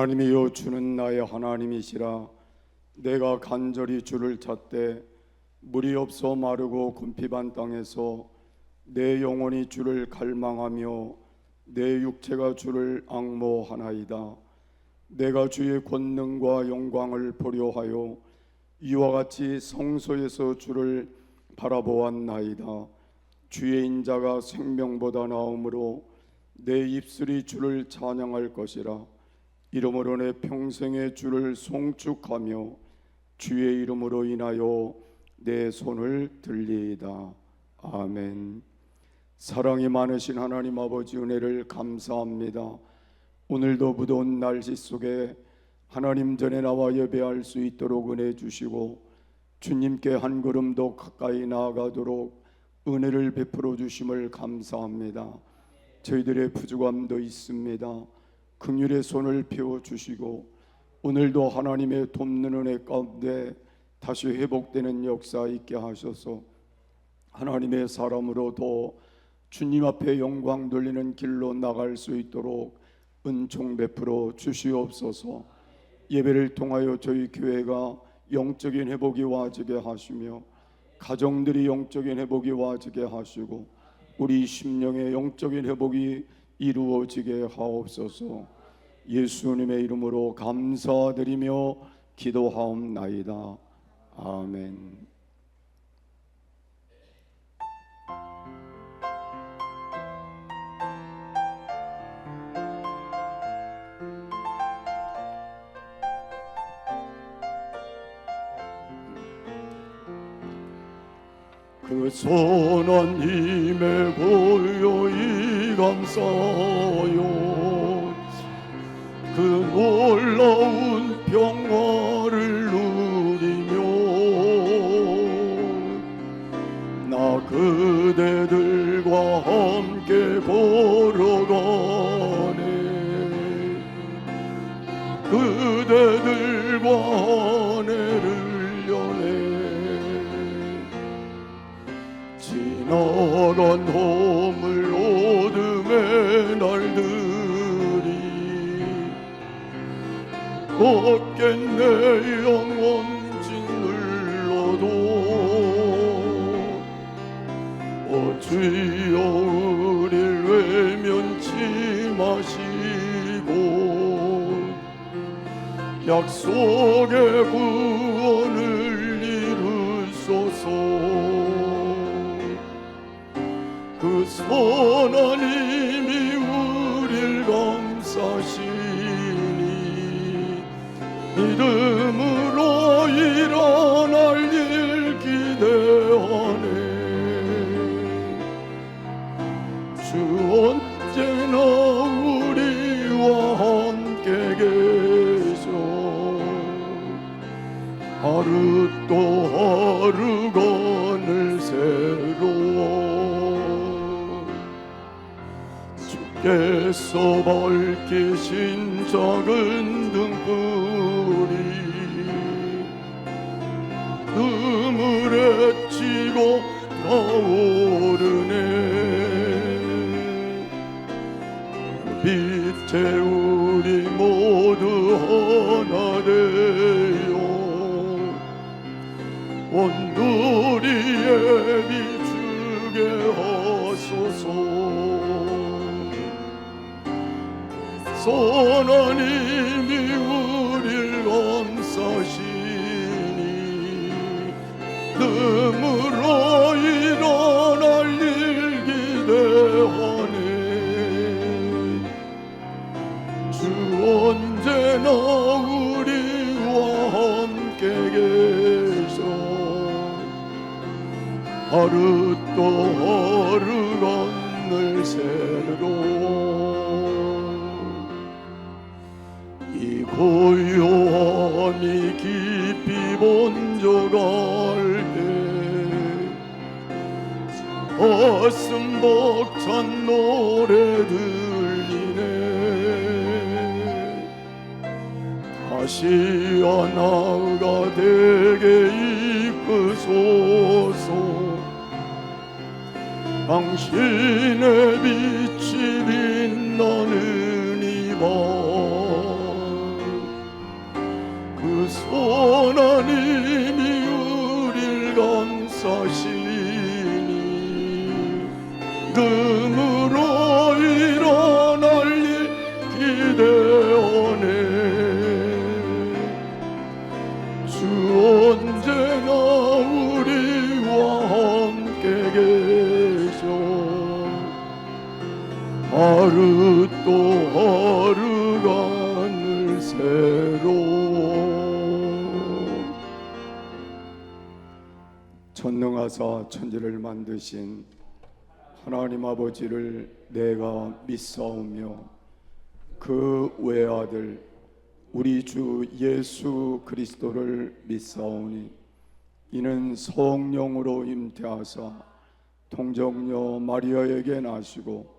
하나님이여, 주는 나의 하나님이시라. 내가 간절히 주를 찾되 물이 없어 마르고 굼핍한 땅에서 내 영혼이 주를 갈망하며 내 육체가 주를 앙모하나이다. 내가 주의 권능과 영광을 보려 하여 이와 같이 성소에서 주를 바라보았나이다. 주의 인자가 생명보다 나음으로 내 입술이 주를 찬양할 것이라. 이러므로 내 평생에 주를 송축하며 주의 이름으로 인하여 내 손을 들리이다. 아멘. 사랑이 많으신 하나님 아버지, 은혜를 감사합니다. 오늘도 무더운 날씨 속에 하나님 전에 나와 예배할 수 있도록 은혜 주시고 주님께 한 걸음 더 가까이 나아가도록 은혜를 베풀어 주심을 감사합니다. 저희들의 부족함도 있습니다. 긍휼의 손을 펴 주시고 오늘도 하나님의 돕는 은혜 가운데 다시 회복되는 역사 있게 하셔서 하나님의 사람으로 더 주님 앞에 영광 돌리는 길로 나갈 수 있도록 은총 베풀어 주시옵소서. 예배를 통하여 저희 교회가 영적인 회복이 와지게 하시며 가정들이 영적인 회복이 와지게 하시고 우리 심령의 영적인 회복이 이루어지게 하옵소서. 예수님의 이름으로 감사드리며 기도하옵나이다. 아멘. 그 선한 힘에 고요히 감사요. 그 놀라운 평화를 누리며 나 그대들과 함께 걸어가네. 그대들과 하늘을 여네. 지나간 허물 어둠의 날들이 없겠네. 영원 짓눌러도 주여 우릴 외면치 마시고 약속의 구원을 이루소서. 그 선한 힘이 우릴 감싸시니 믿음으로 일어날 일 기대하네. 주 언제나 우리와 함께 계셔. 하루 또 하루가 늘 새로워. 주께서 밝히신 작은 등불이 그물에 치고 나오르네. 빛에 우리 모두 하나 되어 온누리에 비추게 하소서. 선한 힘이 우릴 감싸시니 눈물로 일어날 일 기대하네. 주 언제나 우리와 함께 계셔. 하루 또 거룩한 늘 새로운 이 고요함이 깊이 번져갈 때 가슴 벅찬 노래 들리네. 다시 하나가 되게 이끄소서. 당신의 빛이 빛나는 이 밤 그 선한 힘이 우릴 감싸시니 눈으로 일어날 일 기대하네. 주 언제나 우리와 함께 계셔. 하루 또 하루가 늘 새로워. 전능하사 천지를 만드신 하나님 아버지를 내가 믿사오며 그 외아들 우리 주 예수 그리스도를 믿사오니 이는 성령으로 잉태하사 동정녀 마리아에게 나시고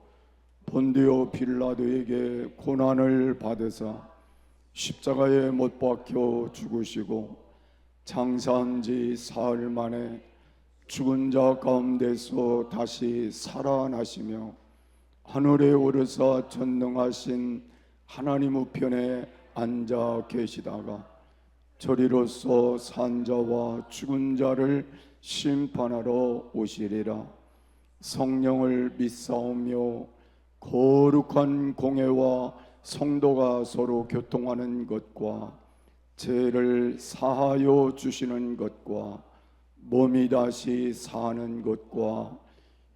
본디오 빌라도에게 고난을 받으사 십자가에 못 박혀 죽으시고 장사한 지 사흘 만에 죽은 자 가운데서 다시 살아나시며 하늘에 오르사 전능하신 하나님 우편에 앉아 계시다가 저리로서 산자와 죽은 자를 심판하러 오시리라. 성령을 믿사오며 거룩한 공회와 성도가 서로 교통하는 것과 죄를 사하여 주시는 것과 몸이 다시 사는 것과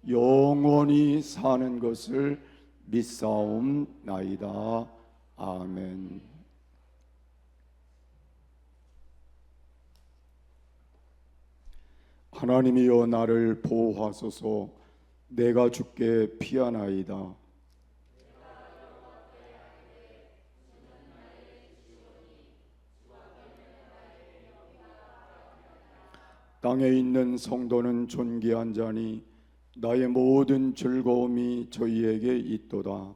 영원히 사는 것을 믿사옵나이다. 아멘. 하나님이여 나를 보호하소서. 내가 주께 피하나이다. 땅에 있는 성도는 존귀한 자니 나의 모든 즐거움이 저희에게 있도다.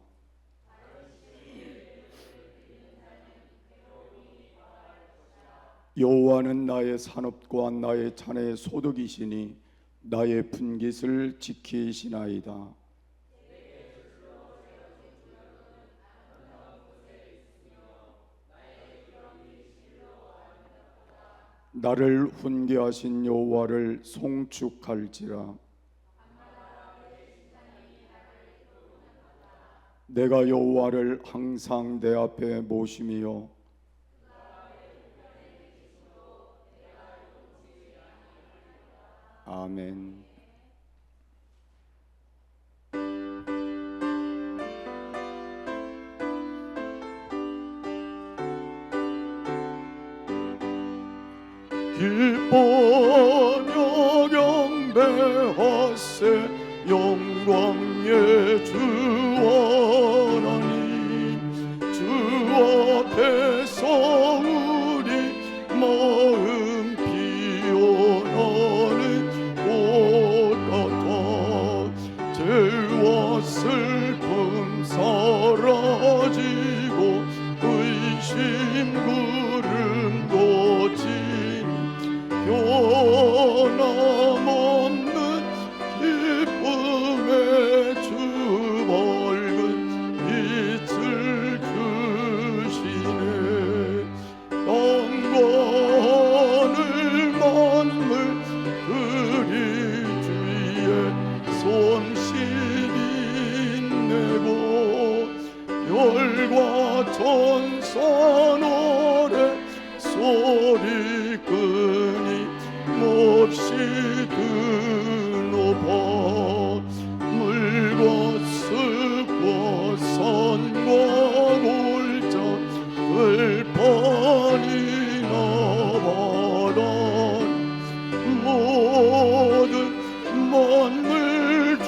여호와는 나의 산업과 나의 잔의 소득이시니 나의 분깃을 지키시나이다. 나를 훈계하신 여호와를 송축할지라. 내가 여호와를 항상 내 앞에 모심이요 아멘. 기뻐하며 경배하세. 영광의 주 하나님, 주 앞에서 우리 마음 피어나는 꽃 같아. 죄와 슬픔 사라지고 의심 구름 돋지 변함없는 기쁨의 주 밝은 빛을 주시네. 땅과 하늘 만물 그리 주의 손실이 내고 별과 천사 노래 소리 끄니 몹시 드높아. 물과 습과 산과 골짜 들판이나 바다 모든 만물 주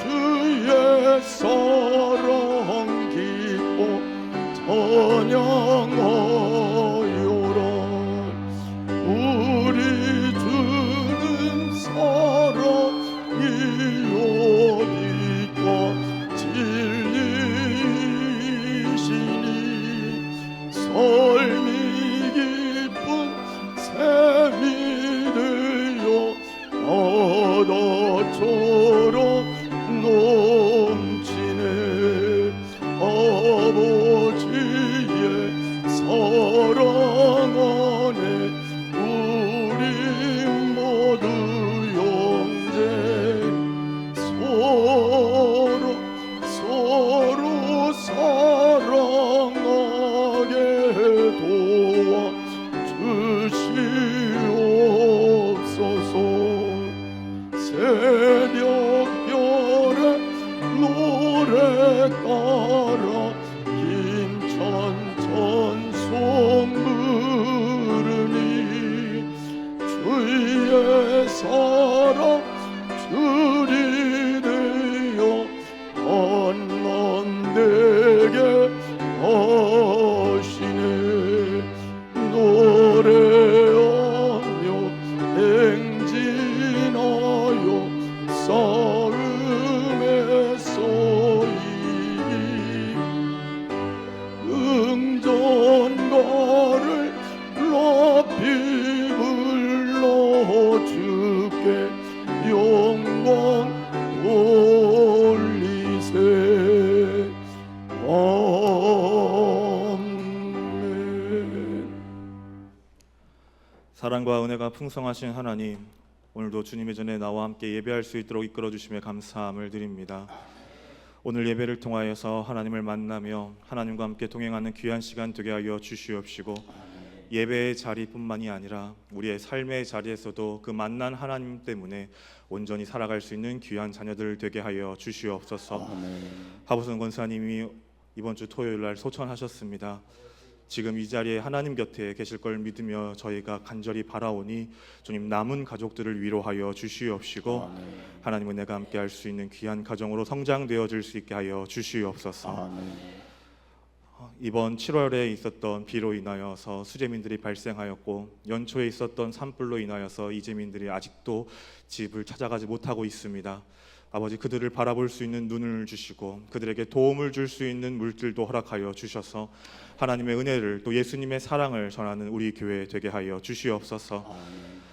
따라 힘찬 찬송 부르니 주의 사랑 주리 되어 한만 되게 하시네. 노래하며 행진하여 싸움에 쏘이 응전가를 높이 불러 주께 영광 돌리세. 아멘. 사랑과 은혜가 풍성하신 하나님, 오늘도 주님의 전에 나와 함께 예배할 수 있도록 이끌어 주심에 감사함을 드립니다. 오늘 예배를 통하여서 하나님을 만나며 하나님과 함께 동행하는 귀한 시간 되게 하여 주시옵시고, 예배의 자리뿐만이 아니라 우리의 삶의 자리에서도 그 만난 하나님 때문에 온전히 살아갈 수 있는 귀한 자녀들 되게 하여 주시옵소서. 하부선 권사님이 이번 주 토요일 날 소천하셨습니다. 지금 이 자리에 하나님 곁에 계실 걸 믿으며 저희가 간절히 바라오니 주님 남은 가족들을 위로하여 주시옵시고, 하나님 은혜가 함께 할 수 있는 귀한 가정으로 성장되어질 수 있게 하여 주시옵소서. 이번 7월에 있었던 비로 인하여서 수재민들이 발생하였고, 연초에 있었던 산불로 인하여서 이재민들이 아직도 집을 찾아가지 못하고 있습니다. 아버지, 그들을 바라볼 수 있는 눈을 주시고 그들에게 도움을 줄 수 있는 물질도 허락하여 주셔서 하나님의 은혜를, 또 예수님의 사랑을 전하는 우리 교회 되게 하여 주시옵소서.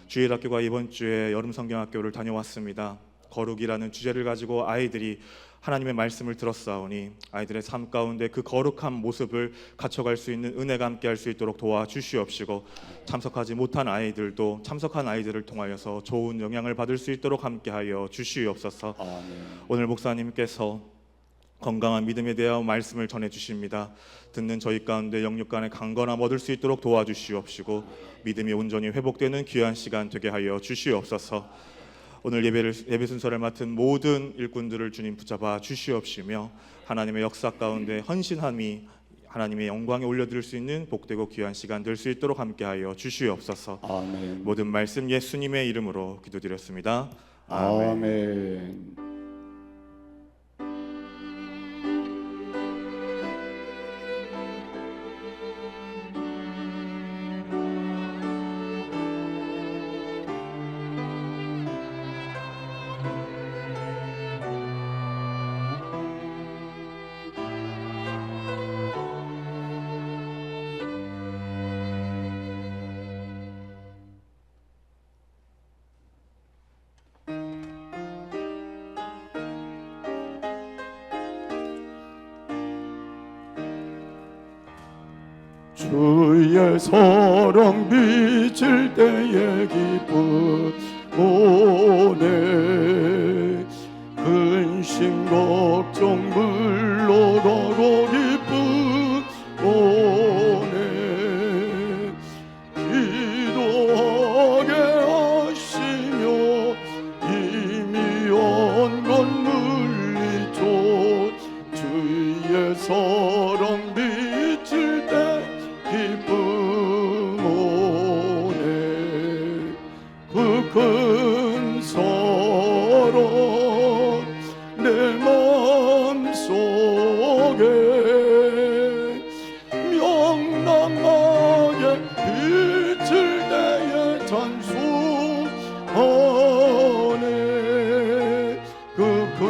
주일학교가 이번 주에 여름성경학교를 다녀왔습니다. 거룩이라는 주제를 가지고 아이들이 하나님의 말씀을 들었사오니 아이들의 삶 가운데 그 거룩한 모습을 갖춰갈 수 있는 은혜가 함께 할 수 있도록 도와주시옵시고, 참석하지 못한 아이들도 참석한 아이들을 통하여서 좋은 영향을 받을 수 있도록 함께 하여 주시옵소서. 오늘 목사님께서 건강한 믿음에 대한 말씀을 전해 주십니다. 듣는 저희 가운데 영육 간의 강건함 얻을 수 있도록 도와주시옵시고, 믿음이 온전히 회복되는 귀한 시간 되게 하여 주시옵소서. 오늘 예배 순서를 맡은 모든 일꾼들을 주님 붙잡아 주시옵시며, 하나님의 역사 가운데 헌신함이 하나님의 영광에 올려드릴 수 있는 복되고 귀한 시간 될 수 있도록 함께하여 주시옵소서. 아멘. 모든 말씀 예수님의 이름으로 기도드렸습니다. 아멘. 아멘. 주의 사랑 비칠 때에 기쁨 오네. 근심 걱정 물러가고 기쁨 오네. 기도하게 하시며 이미 온건 물리쳐. 주의 사랑 비칠 때 기쁨 오네. 그 큰 사랑 내 마음속에 명랑하게 비칠 때에 찬송하네. 그 큰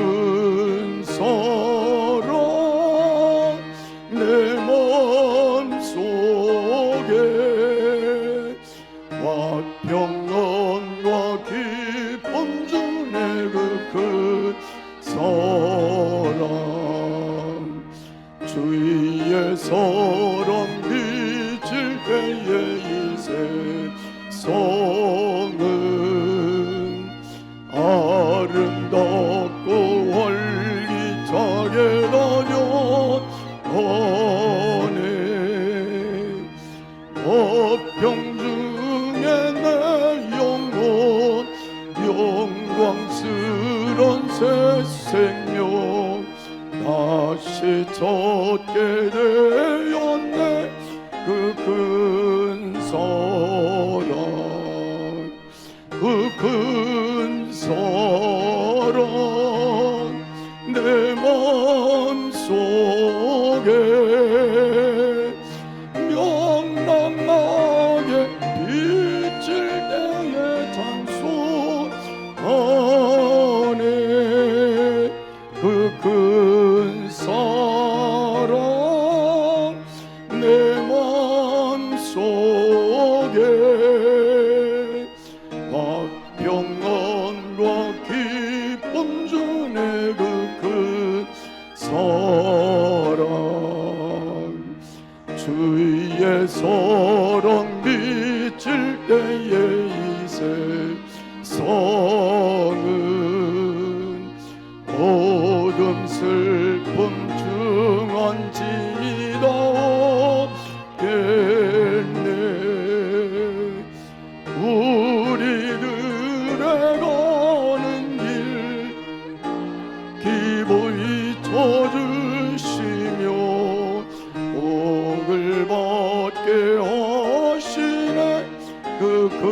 사랑 내 마음속에 화평함과 기쁨 주네. 그 큰 사랑 주의 사랑 비칠 때에 이 세상은 아름답고 활기차게 다녀가네. 화평 중에 내 영혼 영광스런 새 생명 내 다시 찾게 되었네 그 큰 사랑 그 큰 사랑 내 마음속에 명랑하게 비칠 때에 찬송하네 그 큰 사랑 내 마음속에 화평함과 기쁨 주네 그 큰 사랑 주의 사랑 비칠 때에 이 세상은 어둠 슬픔 중한지다겠네 우리들의 가는 길 기꺼이 쳐주시며 복을 받게 하시네 그 큰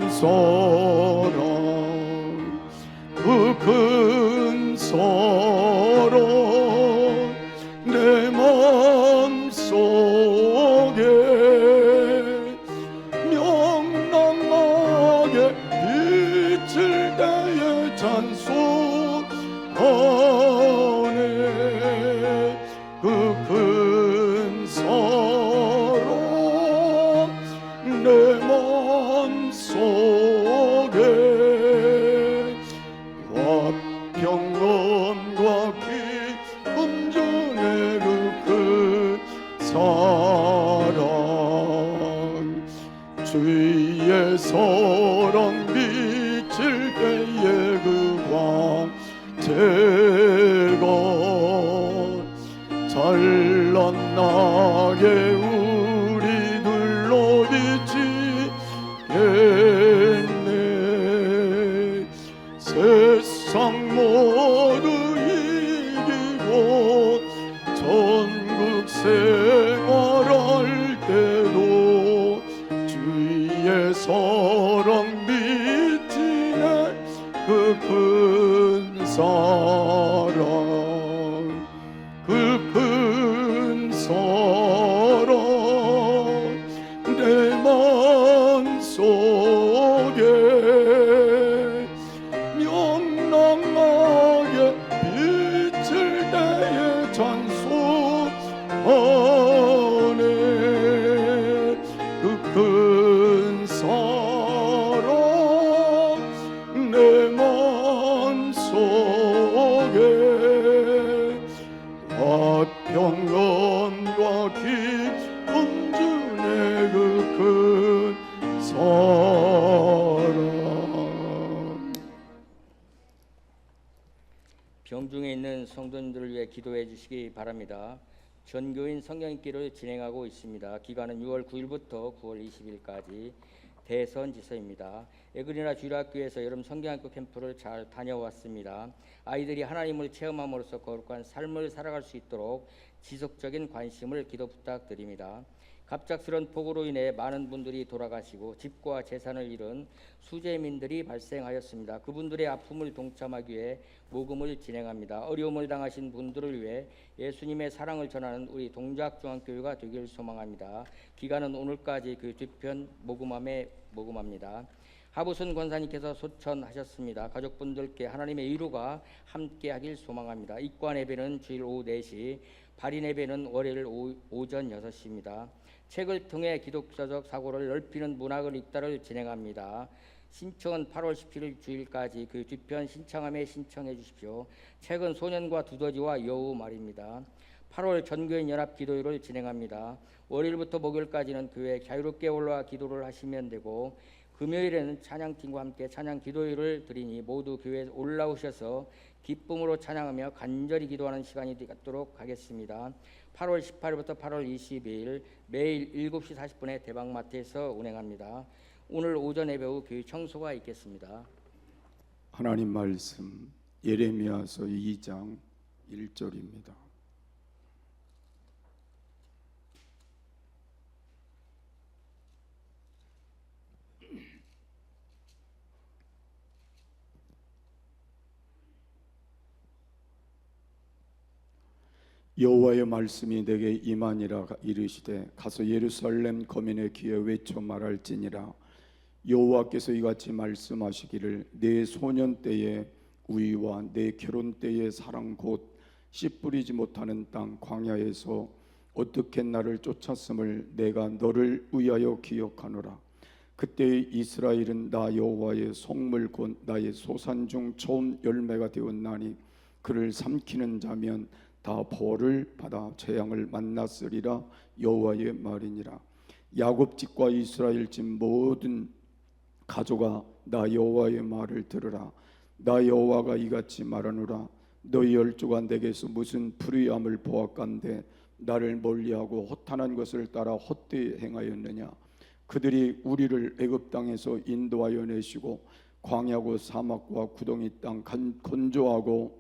사랑 그 큰 사랑 내 마음속에 명랑하게 비칠 때에 찬송하네 그 큰 사랑 내 마음속에 화평함과 기쁨 주네 그 큰 사랑 주의 사랑 비칠 때에 그 광채가 찬란하게 우리들로 비치겠네 세상 모두 이기고 전국 생활할 때도 주의 사랑 비치네 그 큰 사랑 그 큰 사랑 내 마음속에 명랑하게 비칠 때에 찬송하네 그 큰 사랑 내 마음속에 화평함과 기쁨 주네 그 큰 사랑 병중에 있는 성도님들을 위해 기도해 주시기 바랍니다. 전교인 성경 읽기를 진행하고 있습니다. 기간은 6월 9일부터 9월 20일까지 대선지서입니다. 에그리나 주일학교에서 여름 성경학교 캠프를 잘 다녀왔습니다. 아이들이 하나님을 체험함으로써 거룩한 삶을 살아갈 수 있도록 지속적인 관심을 기도 부탁드립니다. 갑작스런 폭우로 인해 많은 분들이 돌아가시고 집과 재산을 잃은 수재민들이 발생하였습니다. 그분들의 아픔을 동참하기 위해 모금을 진행합니다. 어려움을 당하신 분들을 위해 예수님의 사랑을 전하는 우리 동작중앙교회가 되길 소망합니다. 기간은 오늘까지 그 뒤편 모금합니다. 하부순 권사님께서 소천하셨습니다. 가족분들께 하나님의 위로가 함께하길 소망합니다. 입관 예배는 주일 오후 4시, 발인 예배는 월요일 오전 6시입니다. 책을 통해 기독교적 사고를 넓히는 문학을 읽다를 진행합니다. 신청은 8월 17일 주일까지 그 뒤편 신청함에 신청해 주십시오. 책은 소년과 두더지와 여우 말입니다. 8월 전교인 연합 기도회를 진행합니다. 월요일부터 목요일까지는 교회에 자유롭게 올라와 기도를 하시면 되고 금요일에는 찬양팀과 함께 찬양 기도회를 드리니 모두 교회에 올라오셔서 기쁨으로 찬양하며 간절히 기도하는 시간이 되도록 하겠습니다. 8월 18일부터 8월 22일 매일 7시 40분에 대방마트에서 운행합니다. 오늘 오전 예배 후 교회 청소가 있겠습니다. 하나님 말씀 예레미야서 2장 1절입니다. 여호와의 말씀이 내게 임하니라. 이르시되 가서 예루살렘 거민의 귀에 외쳐 말할지니라. 여호와께서 이같이 말씀하시기를 내 소년 때의 우위와 내 결혼 때의 사랑 곧 씨 뿌리지 못하는 땅 광야에서 어떻게 나를 쫓았음을 내가 너를 위하여 기억하노라. 그때 이스라엘은 나 여호와의 성물 곧 나의 소산 중 처음 열매가 되었나니 그를 삼키는 자면 다 벌을 받아 재앙을 만났으리라. 여호와의 말이니라. 야곱 집과 이스라엘 집 모든 가족아 나 여호와의 말을 들으라. 나 여호와가 이같이 말하노라. 너희 열조가 내게서 무슨 불의함을 보았간대 나를 멀리하고 허탄한 것을 따라 헛되이 행하였느냐. 그들이 우리를 애굽 땅에서 인도하여 내시고 광야고 사막과 구덩이 땅 건조하고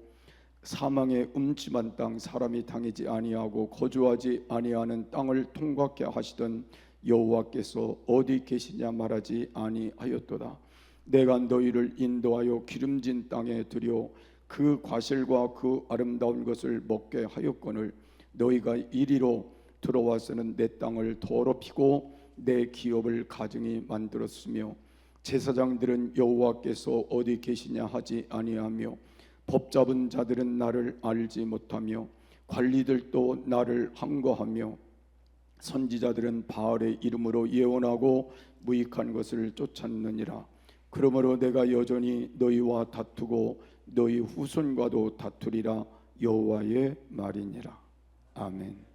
사망의 음침한 땅 사람이 당하지 아니하고 거주하지 아니하는 땅을 통과케 하시던 여호와께서 어디 계시냐 말하지 아니하였도다. 내가 너희를 인도하여 기름진 땅에 들여 그 과실과 그 아름다운 것을 먹게 하였거늘 너희가 이리로 들어와서는 내 땅을 더럽히고 내 기업을 가증히 만들었으며 제사장들은 여호와께서 어디 계시냐 하지 아니하며 법 잡은 자들은 나를 알지 못하며 관리들도 나를 항거하며 선지자들은 바알의 이름으로 예언하고 무익한 것을 쫓았느니라. 그러므로 내가 여전히 너희와 다투고 너희 후손과도 다투리라. 여호와의 말이니라. 아멘.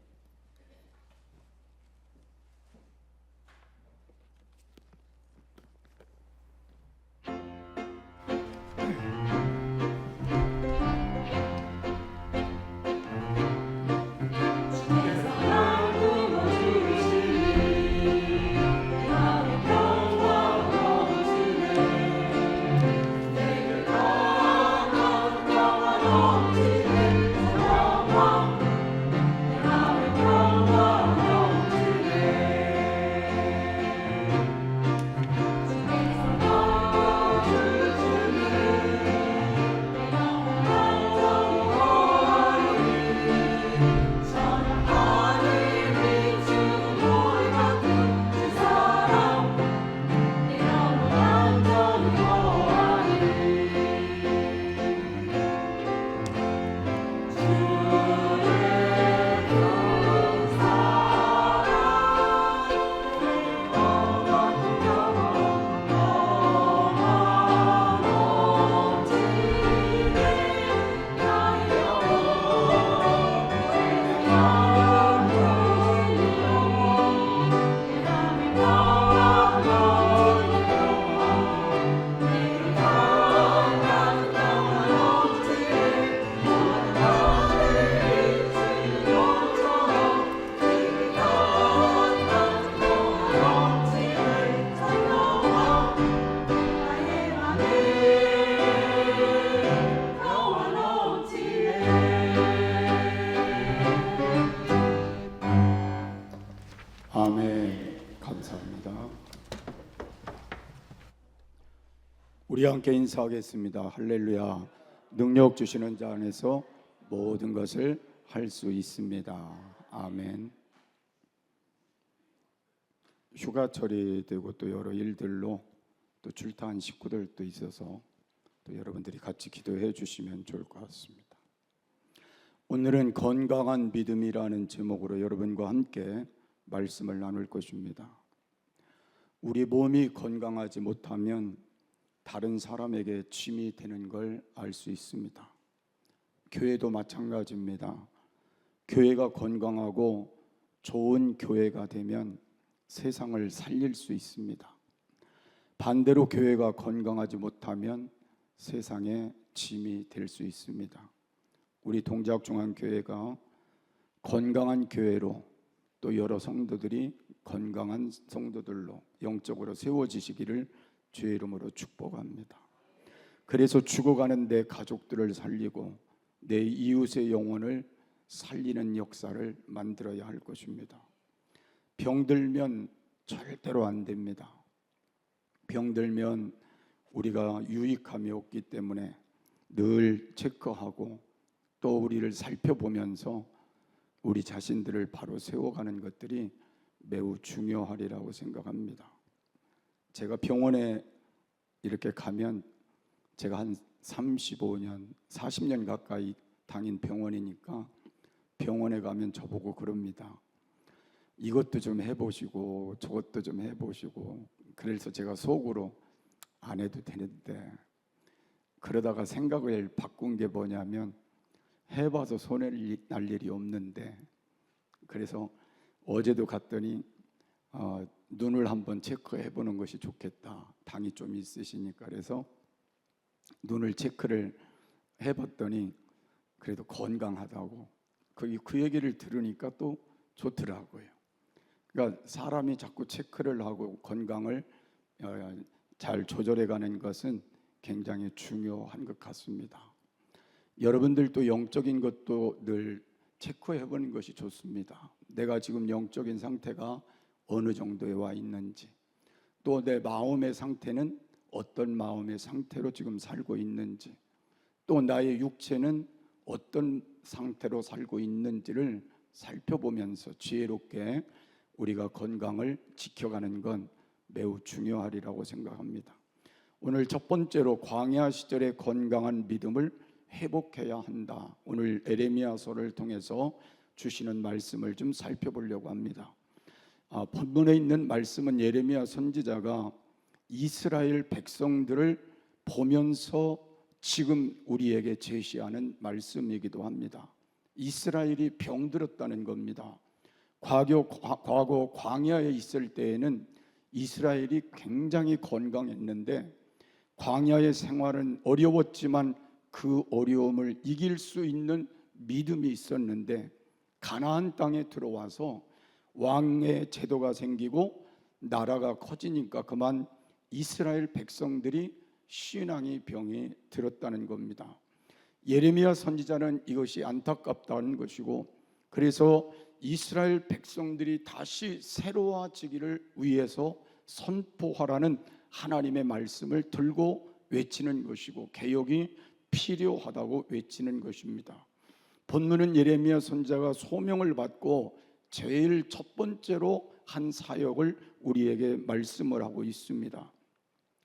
아멘. 감사합니다. 우리 함께 인사하겠습니다. 할렐루야. 능력 주시는 자 안에서 모든 것을 할 수 있습니다. 아멘. 휴가철이 되고 또 여러 일들로 또 출타한 식구들도 있어서 또 여러분들이 같이 기도해 주시면 좋을 것 같습니다. 오늘은 건강한 믿음이라는 제목으로 여러분과 함께 말씀을 나눌 것입니다. 우리 몸이 건강하지 못하면 다른 사람에게 짐이 되는 걸 알 수 있습니다. 교회도 마찬가지입니다. 교회가 건강하고 좋은 교회가 되면 세상을 살릴 수 있습니다. 반대로 교회가 건강하지 못하면 세상에 짐이 될 수 있습니다. 우리 동작중앙교회가 건강한 교회로 또 여러 성도들이 건강한 성도들로 영적으로 세워지시기를 주의 이름으로 축복합니다. 그래서 죽어가는 내 가족들을 살리고 내 이웃의 영혼을 살리는 역사를 만들어야 할 것입니다. 병들면 절대로 안 됩니다. 병들면 우리가 유익함이 없기 때문에 늘 체크하고 또 우리를 살펴보면서 우리 자신들을 바로 세워가는 것들이 매우 중요하리라고 생각합니다. 제가 병원에 이렇게 가면 제가 한 35년, 40년 가까이 다닌 병원이니까 병원에 가면 저보고 그럽니다. 이것도 좀 해보시고 저것도 좀 해보시고. 그래서 제가 속으로 안 해도 되는데, 그러다가 생각을 바꾼 게 뭐냐면 해봐서 손해 날 일이 없는데, 그래서 어제도 갔더니 눈을 한번 체크해 보는 것이 좋겠다. 당이 좀 있으시니까. 그래서 눈을 체크를 해봤더니 그래도 건강하다고 그 얘기를 들으니까 또 좋더라고요. 그러니까 사람이 자꾸 체크를 하고 건강을 잘 조절해가는 것은 굉장히 중요한 것 같습니다. 여러분들도 영적인 것도 늘 체크해보는 것이 좋습니다. 내가 지금 영적인 상태가 어느 정도에 와 있는지, 또 내 마음의 상태는 어떤 마음의 상태로 지금 살고 있는지, 또 나의 육체는 어떤 상태로 살고 있는지를 살펴보면서 지혜롭게 우리가 건강을 지켜가는 건 매우 중요하리라고 생각합니다. 오늘 첫 번째로 광야 시절의 건강한 믿음을 회복해야 한다. 오늘 에레미야서를 통해서 주시는 말씀을 좀 살펴보려고 합니다. 본문에 있는 말씀은 예레미야 선지자가 이스라엘 백성들을 보면서 지금 우리에게 제시하는 말씀이기도 합니다. 이스라엘이 병들었다는 겁니다. 과거 광야에 있을 때에는 이스라엘이 굉장히 건강했는데, 광야의 생활은 어려웠지만 그 어려움을 이길 수 있는 믿음이 있었는데, 가나안 땅에 들어와서 왕의 제도가 생기고 나라가 커지니까 그만 이스라엘 백성들이 신앙의 병이 들었다는 겁니다. 예레미야 선지자는 이것이 안타깝다는 것이고, 그래서 이스라엘 백성들이 다시 새로워지기를 위해서 선포하라는 하나님의 말씀을 들고 외치는 것이고, 개혁이 필요하다고 외치는 것입니다. 본문은 예레미야 선지자가 소명을 받고 제일 첫 번째로 한 사역을 우리에게 말씀을 하고 있습니다.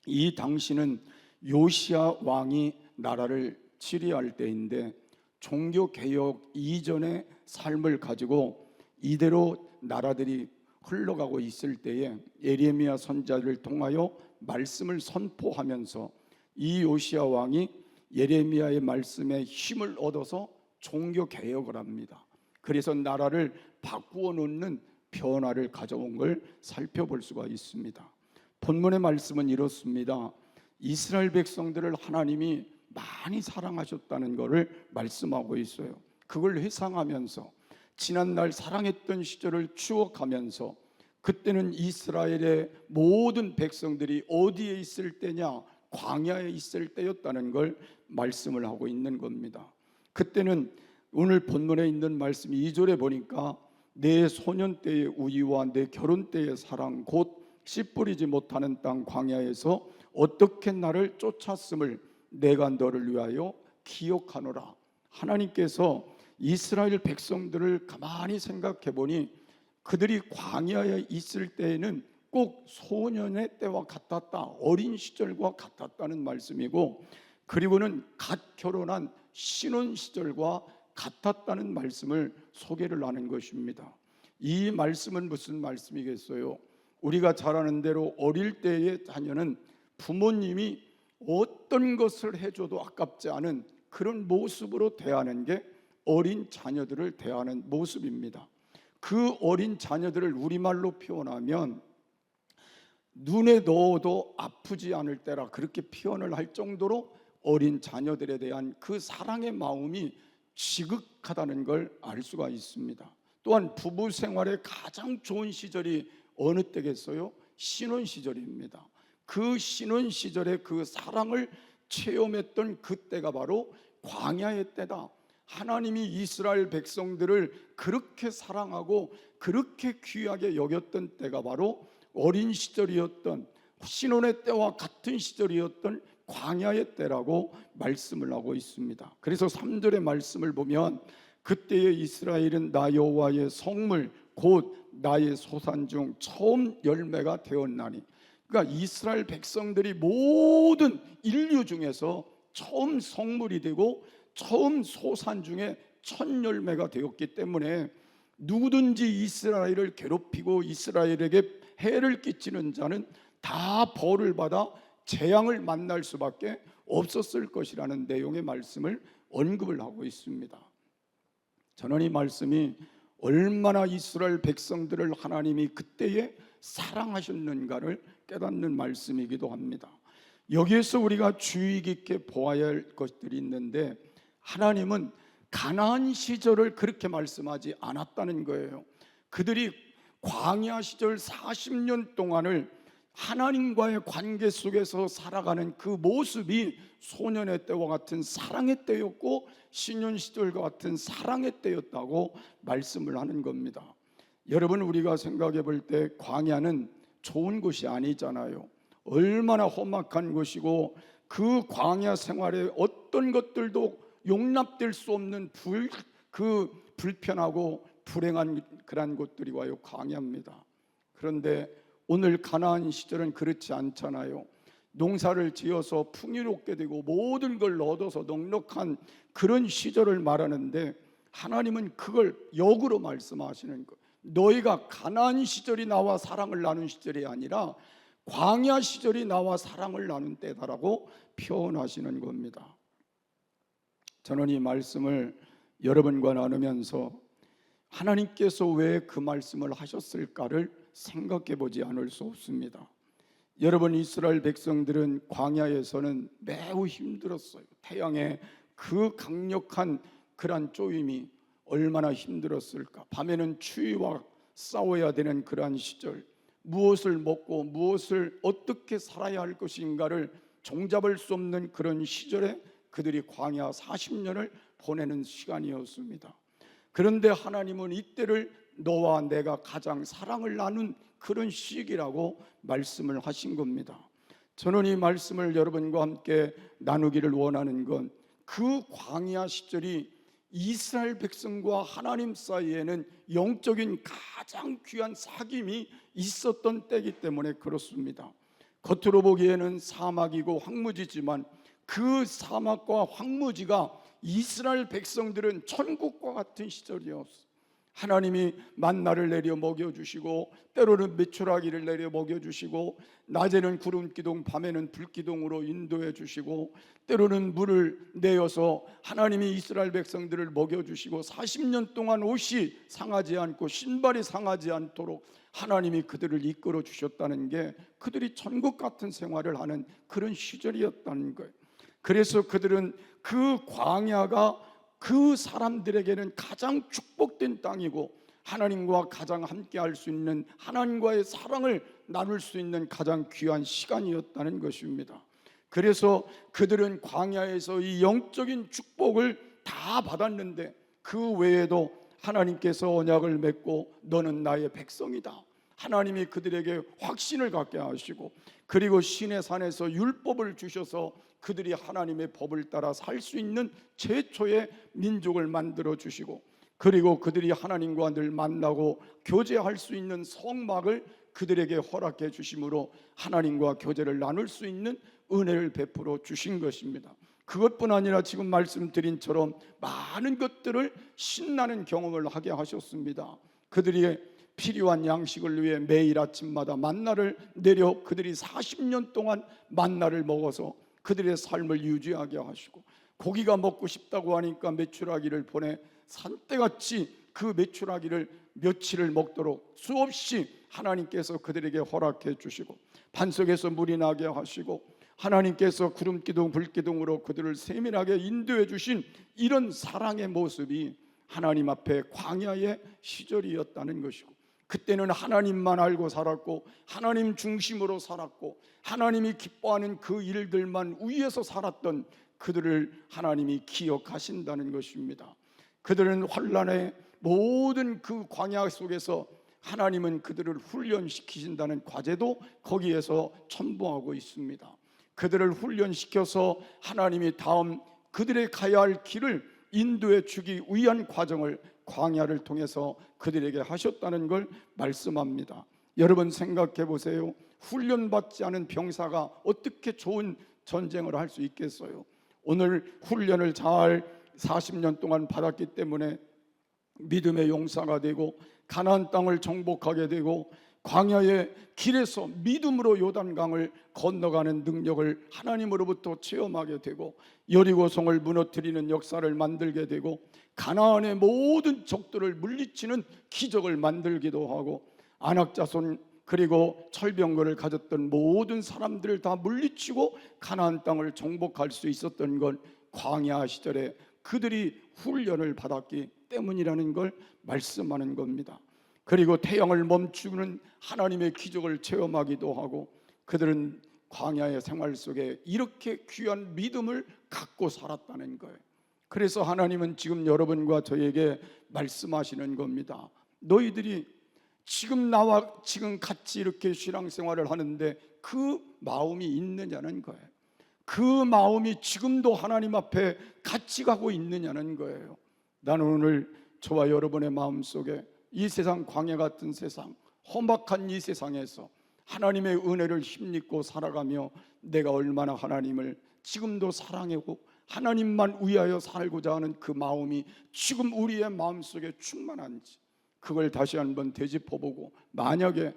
이 당시는 요시야 왕이 나라를 치리할 때인데, 종교개혁 이전의 삶을 가지고 이대로 나라들이 흘러가고 있을 때에 예레미야 선지자를 통하여 말씀을 선포하면서 이 요시야 왕이 예레미야의 말씀에 힘을 얻어서 종교개혁을 합니다. 그래서 나라를 바꾸어 놓는 변화를 가져온 걸 살펴볼 수가 있습니다. 본문의 말씀은 이렇습니다. 이스라엘 백성들을 하나님이 많이 사랑하셨다는 것을 말씀하고 있어요. 그걸 회상하면서 지난날 사랑했던 시절을 추억하면서, 그때는 이스라엘의 모든 백성들이 어디에 있을 때냐? 광야에 있을 때였다는 걸 말씀을 하고 있는 겁니다. 그때는 오늘 본문에 있는 말씀 2절에 보니까 내 소년 때의 우위와 내 결혼 때의 사랑 곧 씨 뿌리지 못하는 땅 광야에서 어떻게 나를 쫓았음을 내가 너를 위하여 기억하노라. 하나님께서 이스라엘 백성들을 가만히 생각해 보니 그들이 광야에 있을 때에는 꼭 소년의 때와 같았다, 어린 시절과 같았다는 말씀이고, 그리고는 갓 결혼한 신혼 시절과 같았다는 말씀을 소개를 하는 것입니다. 이 말씀은 무슨 말씀이겠어요? 우리가 잘 아는 대로 어릴 때의 자녀는 부모님이 어떤 것을 해줘도 아깝지 않은 그런 모습으로 대하는 게 어린 자녀들을 대하는 모습입니다. 그 어린 자녀들을 우리말로 표현하면 눈에 넣어도 아프지 않을 때라, 그렇게 표현을 할 정도로 어린 자녀들에 대한 그 사랑의 마음이 지극하다는 걸 알 수가 있습니다. 또한 부부 생활의 가장 좋은 시절이 어느 때겠어요? 신혼 시절입니다. 그 신혼 시절의 그 사랑을 체험했던 그때가 바로 광야의 때다. 하나님이 이스라엘 백성들을 그렇게 사랑하고 그렇게 귀하게 여겼던 때가 바로 어린 시절이었던, 신혼의 때와 같은 시절이었던 광야의 때라고 말씀을 하고 있습니다. 그래서 3절의 말씀을 보면 그때의 이스라엘은 나 여호와의 성물 곧 나의 소산 중 처음 열매가 되었나니, 그러니까 이스라엘 백성들이 모든 인류 중에서 처음 성물이 되고 처음 소산 중에 첫 열매가 되었기 때문에 누구든지 이스라엘을 괴롭히고 이스라엘에게 해를 끼치는 자는 다 벌을 받아 재앙을 만날 수밖에 없었을 것이라는 내용의 말씀을 언급을 하고 있습니다. 저는 이 말씀이 얼마나 이스라엘 백성들을 하나님이 그때에 사랑하셨는가를 깨닫는 말씀이기도 합니다. 여기에서 우리가 주의 깊게 보아야 할 것들이 있는데, 하나님은 가나안 시절을 그렇게 말씀하지 않았다는 거예요. 그들이 광야 시절 40년 동안을 하나님과의 관계 속에서 살아가는 그 모습이 소년의 때와 같은 사랑의 때였고 신년 시절과 같은 사랑의 때였다고 말씀을 하는 겁니다. 여러분, 우리가 생각해 볼 때 광야는 좋은 곳이 아니잖아요. 얼마나 험악한 곳이고 그 광야 생활에 어떤 것들도 용납될 수 없는 불편하고 불행한 그런 곳들이 와요. 광야입니다. 그런데 오늘 가나안 시절은 그렇지 않잖아요. 농사를 지어서 풍요롭게 되고 모든 걸 얻어서 넉넉한 그런 시절을 말하는데, 하나님은 그걸 역으로 말씀하시는 거예요. 너희가 가나안 시절이 나와 사랑을 나눈 시절이 아니라 광야 시절이 나와 사랑을 나눈 때다라고 표현하시는 겁니다. 저는 이 말씀을 여러분과 나누면서 하나님께서 왜 그 말씀을 하셨을까를 생각해 보지 않을 수 없습니다. 여러분, 이스라엘 백성들은 광야에서는 매우 힘들었어요. 태양의 그 강력한 그러한 쪼임이 얼마나 힘들었을까. 밤에는 추위와 싸워야 되는 그러한 시절, 무엇을 먹고 무엇을 어떻게 살아야 할 것인가를 종잡을 수 없는 그런 시절에 그들이 광야 40년을 보내는 시간이었습니다. 그런데 하나님은 이때를 너와 내가 가장 사랑을 나눈 그런 시기라고 말씀을 하신 겁니다. 저는 이 말씀을 여러분과 함께 나누기를 원하는 건, 그 광야 시절이 이스라엘 백성과 하나님 사이에는 영적인 가장 귀한 사귐이 있었던 때이기 때문에 그렇습니다. 겉으로 보기에는 사막이고 황무지지만 그 사막과 황무지가 이스라엘 백성들은 천국과 같은 시절이었어요. 하나님이 만나를 내려 먹여주시고 때로는 메추라기를 내려 먹여주시고 낮에는 구름기둥 밤에는 불기둥으로 인도해 주시고 때로는 물을 내어서 하나님이 이스라엘 백성들을 먹여주시고 40년 동안 옷이 상하지 않고 신발이 상하지 않도록 하나님이 그들을 이끌어 주셨다는 게 그들이 천국 같은 생활을 하는 그런 시절이었다는 거예요. 그래서 그들은 그 광야가 그 사람들에게는 가장 축복된 땅이고 하나님과 가장 함께 할 수 있는, 하나님과의 사랑을 나눌 수 있는 가장 귀한 시간이었다는 것입니다. 그래서 그들은 광야에서 이 영적인 축복을 다 받았는데 그 외에도 하나님께서 언약을 맺고 너는 나의 백성이다, 하나님이 그들에게 확신을 갖게 하시고, 그리고 시내 산에서 율법을 주셔서 그들이 하나님의 법을 따라 살 수 있는 최초의 민족을 만들어 주시고, 그리고 그들이 하나님과 늘 만나고 교제할 수 있는 성막을 그들에게 허락해 주심으로 하나님과 교제를 나눌 수 있는 은혜를 베풀어 주신 것입니다. 그것뿐 아니라 지금 말씀드린처럼 많은 것들을 신나는 경험을 하게 하셨습니다. 그들이 필요한 양식을 위해 매일 아침마다 만나를 내려 그들이 40년 동안 만나를 먹어서 그들의 삶을 유지하게 하시고, 고기가 먹고 싶다고 하니까 메추라기를 보내 산대같이 그 메추라기를 며칠을 먹도록 수없이 하나님께서 그들에게 허락해 주시고, 반석에서 물이 나게 하시고 하나님께서 구름기둥 불기둥으로 그들을 세밀하게 인도해 주신 이런 사랑의 모습이 하나님 앞에 광야의 시절이었다는 것이고, 그때는 하나님만 알고 살았고 하나님 중심으로 살았고 하나님이 기뻐하는 그 일들만 위에서 살았던 그들을 하나님이 기억하신다는 것입니다. 그들은 환란의 모든 그 광야 속에서 하나님은 그들을 훈련시키신다는 과제도 거기에서 첨부하고 있습니다. 그들을 훈련시켜서 하나님이 다음 그들의 가야 할 길을 인도해 주기 위한 과정을 광야를 통해서 그들에게 하셨다는 걸 말씀합니다. 여러분 생각해 보세요. 훈련받지 않은 병사가 어떻게 좋은 전쟁을 할 수 있겠어요? 오늘 훈련을 잘 40년 동안 받았기 때문에 믿음의 용사가 되고 가나안 땅을 정복하게 되고 광야의 길에서 믿음으로 요단강을 건너가는 능력을 하나님으로부터 체험하게 되고 여리고성을 무너뜨리는 역사를 만들게 되고 가나안의 모든 적들을 물리치는 기적을 만들기도 하고 안악자손 그리고 철병거를 가졌던 모든 사람들을 다 물리치고 가나안 땅을 정복할 수 있었던 건 광야 시절에 그들이 훈련을 받았기 때문이라는 걸 말씀하는 겁니다. 그리고 태양을 멈추는 하나님의 기적을 체험하기도 하고 그들은 광야의 생활 속에 이렇게 귀한 믿음을 갖고 살았다는 거예요. 그래서 하나님은 지금 여러분과 저에게 말씀하시는 겁니다. 너희들이 지금 나와 지금 같이 이렇게 신앙생활을 하는데 그 마음이 있느냐는 거예요. 그 마음이 지금도 하나님 앞에 같이 가고 있느냐는 거예요. 나는 오늘 저와 여러분의 마음속에 이 세상 광야 같은 세상, 험악한 이 세상에서 하나님의 은혜를 힘입고 살아가며 내가 얼마나 하나님을 지금도 사랑하고 하나님만 위하여 살고자 하는 그 마음이 지금 우리의 마음속에 충만한지 그걸 다시 한번 되짚어보고 만약에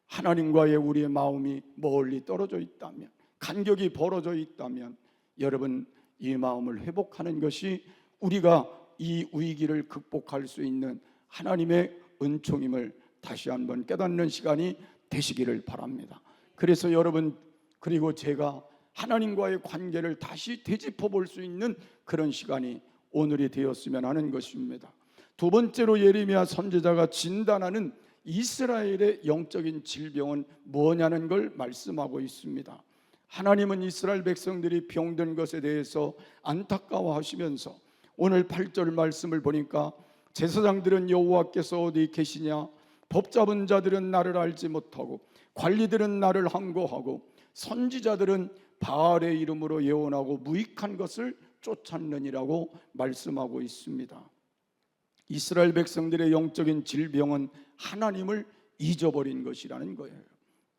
하나님과의 우리의 마음이 멀리 떨어져 있다면 간격이 벌어져 있다면 여러분 이 마음을 회복하는 것이 우리가 이 위기를 극복할 수 있는 하나님의 은총임을 다시 한번 깨닫는 시간이 되시기를 바랍니다. 그래서 여러분 그리고 제가 하나님과의 관계를 다시 되짚어 볼 수 있는 그런 시간이 오늘이 되었으면 하는 것입니다. 두 번째로 예레미야 선지자가 진단하는 이스라엘의 영적인 질병은 뭐냐는 걸 말씀하고 있습니다. 하나님은 이스라엘 백성들이 병든 것에 대해서 안타까워하시면서 오늘 8절 말씀을 보니까 제사장들은 여호와께서 어디 계시냐, 법 잡은 자들은 나를 알지 못하고 관리들은 나를 항거하고 선지자들은 바알의 이름으로 예언하고 무익한 것을 쫓았느니라고 말씀하고 있습니다. 이스라엘 백성들의 영적인 질병은 하나님을 잊어버린 것이라는 거예요.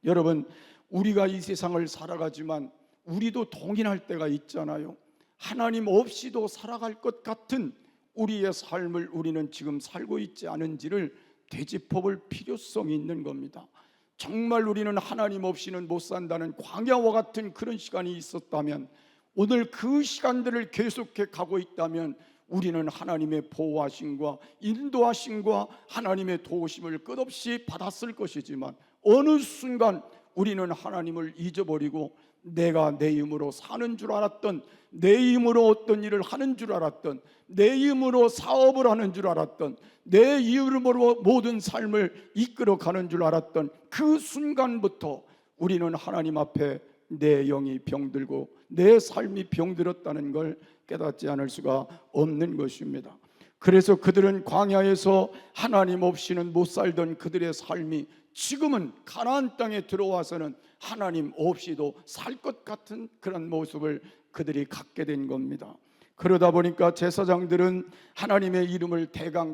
여러분 우리가 이 세상을 살아가지만 우리도 동일할 때가 있잖아요. 하나님 없이도 살아갈 것 같은 우리의 삶을 우리는 지금 살고 있지 않은지를 되짚어볼 필요성이 있는 겁니다. 정말 우리는 하나님 없이는 못 산다는 광야와 같은 그런 시간이 있었다면 오늘 그 시간들을 계속해 가고 있다면 우리는 하나님의 보호하심과 인도하심과 하나님의 도우심을 끝없이 받았을 것이지만 어느 순간 우리는 하나님을 잊어버리고 내가 내 힘으로 사는 줄 알았던, 내 힘으로 어떤 일을 하는 줄 알았던, 내 힘으로 사업을 하는 줄 알았던, 내 이름으로 모든 삶을 이끌어가는 줄 알았던 그 순간부터 우리는 하나님 앞에 내 영이 병들고 내 삶이 병들었다는 걸 깨닫지 않을 수가 없는 것입니다. 그래서 그들은 광야에서 하나님 없이는 못 살던 그들의 삶이 지금은 가나안 땅에 들어와서는 하나님 없이도 살 것 같은 그런 모습을 그들이 갖게 된 겁니다. 그러다 보니까 제사장들은 하나님의 이름을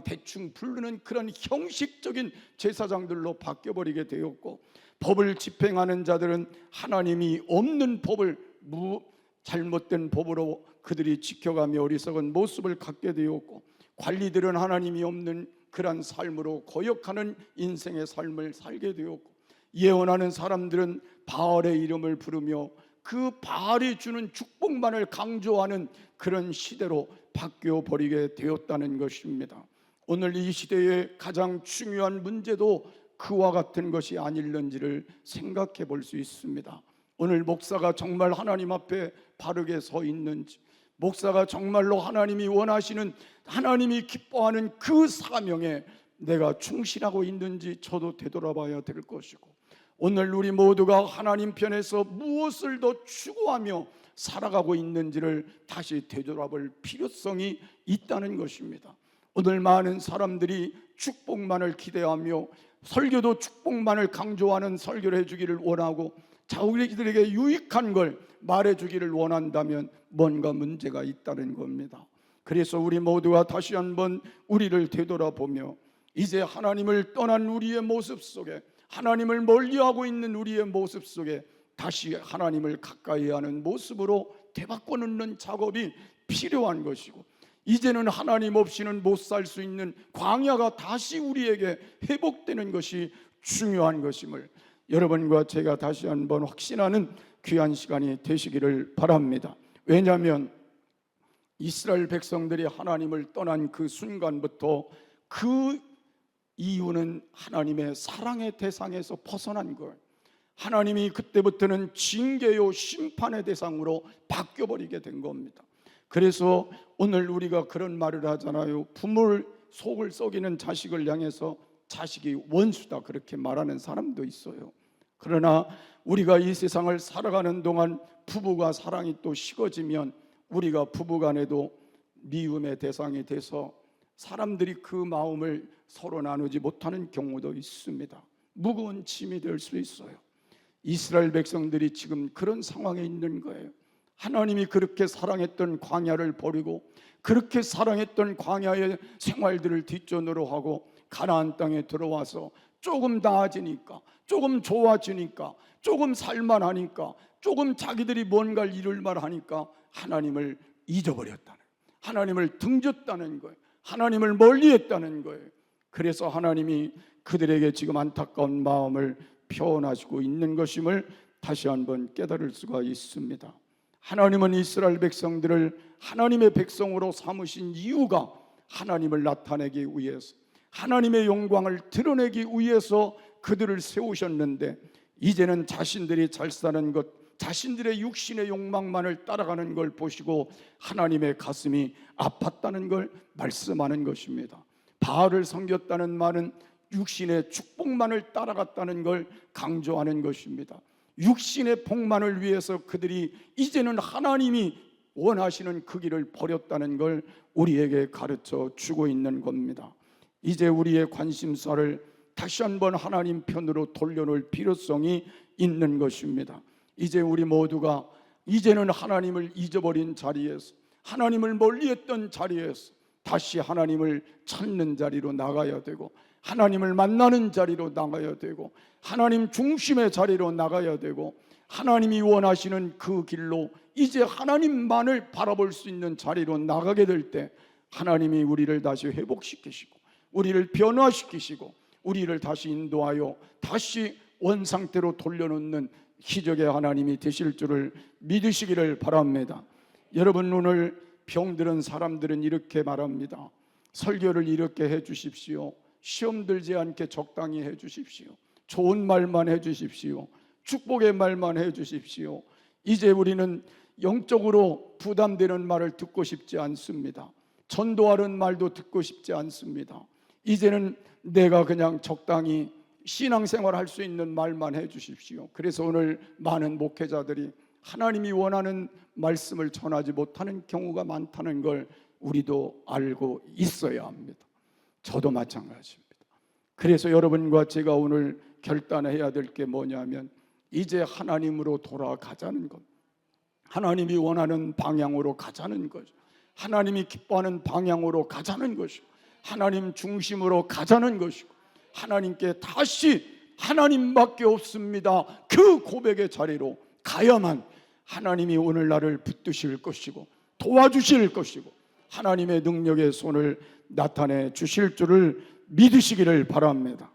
대충 부르는 그런 형식적인 제사장들로 바뀌어버리게 되었고 법을 집행하는 자들은 하나님이 없는 법을 잘못된 법으로 그들이 지켜가며 어리석은 모습을 갖게 되었고 관리들은 하나님이 없는 그런 삶으로 거역하는 인생의 삶을 살게 되었고 예언하는 사람들은 바알의 이름을 부르며 그 바알이 주는 축복만을 강조하는 그런 시대로 바뀌어 버리게 되었다는 것입니다. 오늘 이 시대의 가장 중요한 문제도 그와 같은 것이 아닐는지를 생각해 볼 수 있습니다. 오늘 목사가 정말 하나님 앞에 바르게 서 있는지, 목사가 정말로 하나님이 원하시는, 하나님이 기뻐하는 그 사명에 내가 충실하고 있는지 저도 되돌아봐야 될 것이고, 오늘 우리 모두가 하나님 편에서 무엇을 더 추구하며 살아가고 있는지를 다시 되돌아볼 필요성이 있다는 것입니다. 오늘 많은 사람들이 축복만을 기대하며 설교도 축복만을 강조하는 설교를 해주기를 원하고 자우리들에게 유익한 걸 말해주기를 원한다면 뭔가 문제가 있다는 겁니다. 그래서 우리 모두가 다시 한번 우리를 되돌아보며 이제 하나님을 떠난 우리의 모습 속에, 하나님을 멀리하고 있는 우리의 모습 속에 다시 하나님을 가까이 하는 모습으로 되바꿔 놓는 작업이 필요한 것이고, 이제는 하나님 없이는 못 살 수 있는 광야가 다시 우리에게 회복되는 것이 중요한 것임을 여러분과 제가 다시 한번 확신하는 귀한 시간이 되시기를 바랍니다. 왜냐하면 이스라엘 백성들이 하나님을 떠난 그 순간부터 그 이유는 하나님의 사랑의 대상에서 벗어난 거예요. 하나님이 그때부터는 징계요 심판의 대상으로 바뀌어버리게 된 겁니다. 그래서 오늘 우리가 그런 말을 하잖아요. 부모를 속을 썩이는 자식을 향해서 자식이 원수다, 그렇게 말하는 사람도 있어요. 그러나 우리가 이 세상을 살아가는 동안 부부가 사랑이 또 식어지면 우리가 부부간에도 미움의 대상이 돼서 사람들이 그 마음을 서로 나누지 못하는 경우도 있습니다. 무거운 짐이 될 수 있어요. 이스라엘 백성들이 지금 그런 상황에 있는 거예요. 하나님이 그렇게 사랑했던 광야를 버리고 그렇게 사랑했던 광야의 생활들을 뒷전으로 하고 가나안 땅에 들어와서 조금 나아지니까, 조금 좋아지니까, 조금 살만하니까, 조금 자기들이 뭔가를 이룰 만하니까 하나님을 잊어버렸다는, 하나님을 등졌다는 거예요. 하나님을 멀리했다는 거예요. 그래서 하나님이 그들에게 지금 안타까운 마음을 표현하시고 있는 것임을 다시 한번 깨달을 수가 있습니다. 하나님은 이스라엘 백성들을 하나님의 백성으로 삼으신 이유가 하나님을 나타내기 위해서, 하나님의 영광을 드러내기 위해서 그들을 세우셨는데, 이제는 자신들이 잘 사는 것, 자신들의 육신의 욕망만을 따라가는 걸 보시고 하나님의 가슴이 아팠다는 걸 말씀하는 것입니다. 바알을 섬겼다는 말은 육신의 축복만을 따라갔다는 걸 강조하는 것입니다. 육신의 복만을 위해서 그들이 이제는 하나님이 원하시는 그 길을 버렸다는 걸 우리에게 가르쳐 주고 있는 겁니다. 이제 우리의 관심사를 다시 한번 하나님 편으로 돌려놓을 필요성이 있는 것입니다. 이제 우리 모두가 이제는 하나님을 잊어버린 자리에서, 하나님을 멀리했던 자리에서 다시 하나님을 찾는 자리로 나가야 되고, 하나님을 만나는 자리로 나가야 되고, 하나님 중심의 자리로 나가야 되고, 하나님이 원하시는 그 길로 이제 하나님만을 바라볼 수 있는 자리로 나가게 될 때 하나님이 우리를 다시 회복시키시고 우리를 변화시키시고 우리를 다시 인도하여 다시 원상태로 돌려놓는 기적의 하나님이 되실 줄을 믿으시기를 바랍니다. 여러분, 오늘 병들은 사람들은 이렇게 말합니다. 설교를 이렇게 해 주십시오. 시험 들지 않게 적당히 해 주십시오. 좋은 말만 해 주십시오. 축복의 말만 해 주십시오. 이제 우리는 영적으로 부담되는 말을 듣고 싶지 않습니다. 전도하는 말도 듣고 싶지 않습니다. 이제는 내가 그냥 적당히 신앙생활 할 수 있는 말만 해 주십시오. 그래서 오늘 많은 목회자들이 하나님이 원하는 말씀을 전하지 못하는 경우가 많다는 걸 우리도 알고 있어야 합니다. 저도 마찬가지입니다. 그래서 여러분과 제가 오늘 결단해야 될 게 뭐냐면 이제 하나님으로 돌아가자는 것, 하나님이 원하는 방향으로 가자는 거죠. 하나님이 기뻐하는 방향으로 가자는 것이고, 하나님 중심으로 가자는 것이고, 하나님께 다시 하나님밖에 없습니다, 그 고백의 자리로 가야만 하나님이 오늘 나를 붙드실 것이고 도와주실 것이고 하나님의 능력의 손을 나타내 주실 줄을 믿으시기를 바랍니다.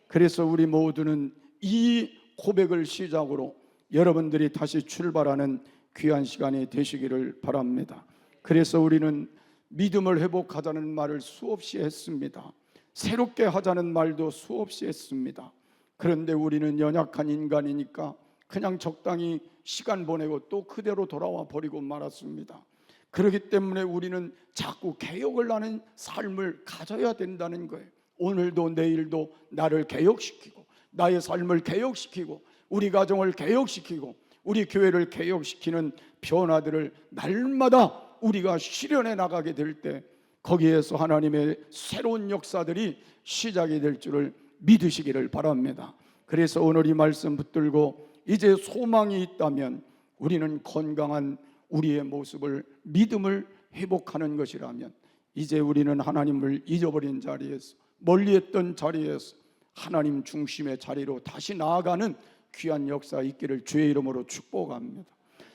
그래서 우리 모두는 이 고백을 시작으로 여러분들이 다시 출발하는 귀한 시간이 되시기를 바랍니다. 그래서 우리는 믿음을 회복하자는 말을 수없이 했습니다. 새롭게 하자는 말도 수없이 했습니다. 그런데 우리는 연약한 인간이니까 그냥 적당히 시간 보내고 또 그대로 돌아와 버리고 말았습니다. 그렇기 때문에 우리는 자꾸 개혁을 하는 삶을 가져야 된다는 거예요. 오늘도 내일도 나를 개혁시키고 나의 삶을 개혁시키고 우리 가정을 개혁시키고 우리 교회를 개혁시키는 변화들을 날마다 우리가 실현해 나가게 될 때 거기에서 하나님의 새로운 역사들이 시작이 될 줄을 믿으시기를 바랍니다. 그래서 오늘 이 말씀 붙들고 이제 소망이 있다면 우리는 건강한 우리의 모습을, 믿음을 회복하는 것이라면 이제 우리는 하나님을 잊어버린 자리에서, 멀리했던 자리에서 하나님 중심의 자리로 다시 나아가는 귀한 역사 있기를 주의 이름으로 축복합니다.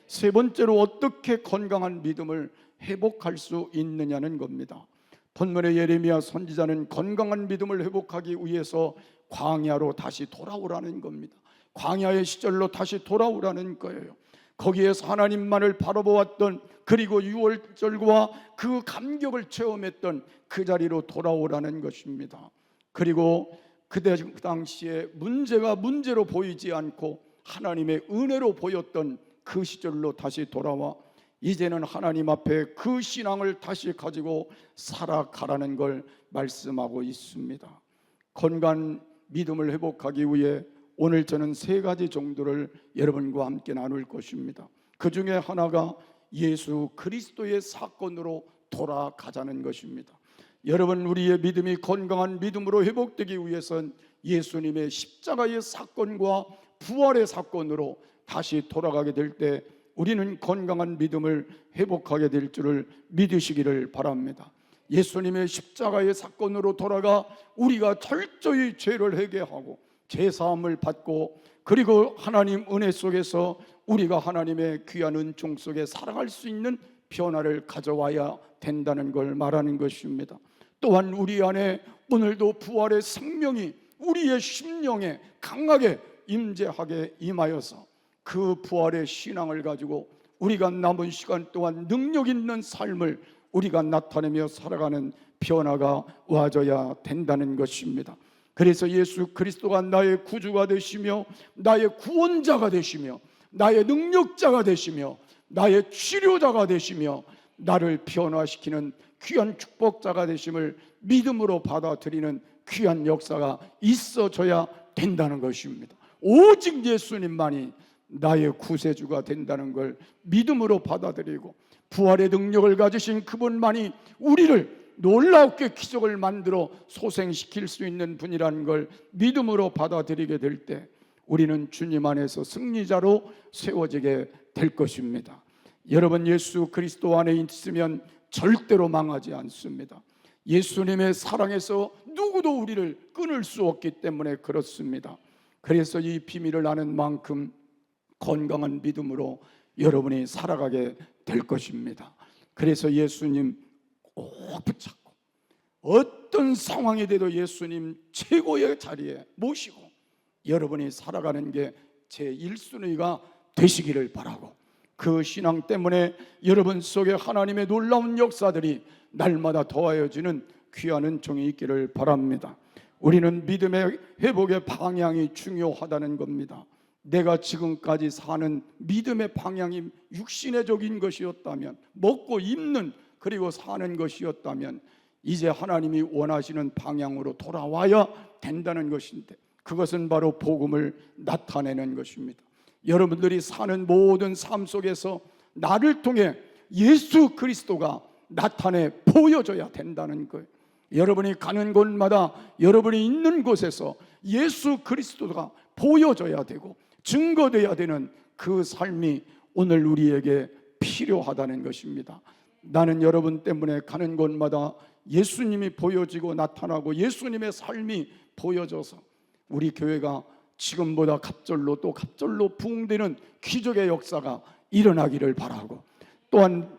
세 번째로 어떻게 건강한 믿음을 회복할 수 있느냐는 겁니다. 본문의 예레미야 선지자는 건강한 믿음을 회복하기 위해서 광야로 다시 돌아오라는 겁니다. 광야의 시절로 다시 돌아오라는 거예요. 거기에서 하나님만을 바라보았던, 그리고 유월절과 그 감격을 체험했던 그 자리로 돌아오라는 것입니다. 그리고 그 당시에 문제가 문제로 보이지 않고 하나님의 은혜로 보였던 그 시절로 다시 돌아와 이제는 하나님 앞에 그 신앙을 다시 가지고 살아가라는 걸 말씀하고 있습니다. 건강한 믿음을 회복하기 위해 오늘 저는 세 가지 정도를 여러분과 함께 나눌 것입니다. 그 중에 하나가 예수 그리스도의 사건으로 돌아가자는 것입니다. 여러분, 우리의 믿음이 건강한 믿음으로 회복되기 위해선 예수님의 십자가의 사건과 부활의 사건으로 다시 돌아가게 될 때 우리는 건강한 믿음을 회복하게 될 줄을 믿으시기를 바랍니다. 예수님의 십자가의 사건으로 돌아가 우리가 철저히 죄를 회개하고 제사함을 받고, 그리고 하나님 은혜 속에서 우리가 하나님의 귀한 은총 속에 살아갈 수 있는 변화를 가져와야 된다는 걸 말하는 것입니다. 또한 우리 안에 오늘도 부활의 생명이 우리의 심령에 강하게 임재하게 임하여서 그 부활의 신앙을 가지고 우리가 남은 시간 동안 능력 있는 삶을 우리가 나타내며 살아가는 변화가 와줘야 된다는 것입니다. 그래서 예수 그리스도가 나의 구주가 되시며 나의 구원자가 되시며 나의 능력자가 되시며 나의 치료자가 되시며 나를 변화시키는 귀한 축복자가 되심을 믿음으로 받아들이는 귀한 역사가 있어져야 된다는 것입니다. 오직 예수님만이 나의 구세주가 된다는 걸 믿음으로 받아들이고, 부활의 능력을 가지신 그분만이 우리를 놀랍게 기적을 만들어 소생시킬 수 있는 분이라는 걸 믿음으로 받아들이게 될 때 우리는 주님 안에서 승리자로 세워지게 될 것입니다. 여러분, 예수 그리스도 안에 있으면 절대로 망하지 않습니다. 예수님의 사랑에서 누구도 우리를 끊을 수 없기 때문에 그렇습니다. 그래서 이 비밀을 아는 만큼 건강한 믿음으로 여러분이 살아가게 될 것입니다. 그래서 예수님 꼭 붙잡고 어떤 상황이 돼도 예수님 최고의 자리에 모시고 여러분이 살아가는 게 제 1순위가 되시기를 바라고, 그 신앙 때문에 여러분 속에 하나님의 놀라운 역사들이 날마다 더하여지는 귀한 은총이 있기를 바랍니다. 우리는 믿음의 회복의 방향이 중요하다는 겁니다. 내가 지금까지 사는 믿음의 방향이 육신의적인 것이었다면, 먹고 입는 그리고 사는 것이었다면 이제 하나님이 원하시는 방향으로 돌아와야 된다는 것인데, 그것은 바로 복음을 나타내는 것입니다. 여러분들이 사는 모든 삶 속에서 나를 통해 예수 그리스도가 나타내 보여줘야 된다는 거예요. 여러분이 가는 곳마다, 여러분이 있는 곳에서 예수 그리스도가 보여줘야 되고 증거돼야 되는 그 삶이 오늘 우리에게 필요하다는 것입니다. 나는 여러분 때문에 가는 곳마다 예수님이 보여지고 나타나고 예수님의 삶이 보여져서 우리 교회가 지금보다 갑절로 또 갑절로 부흥되는 기적의 역사가 일어나기를 바라고, 또한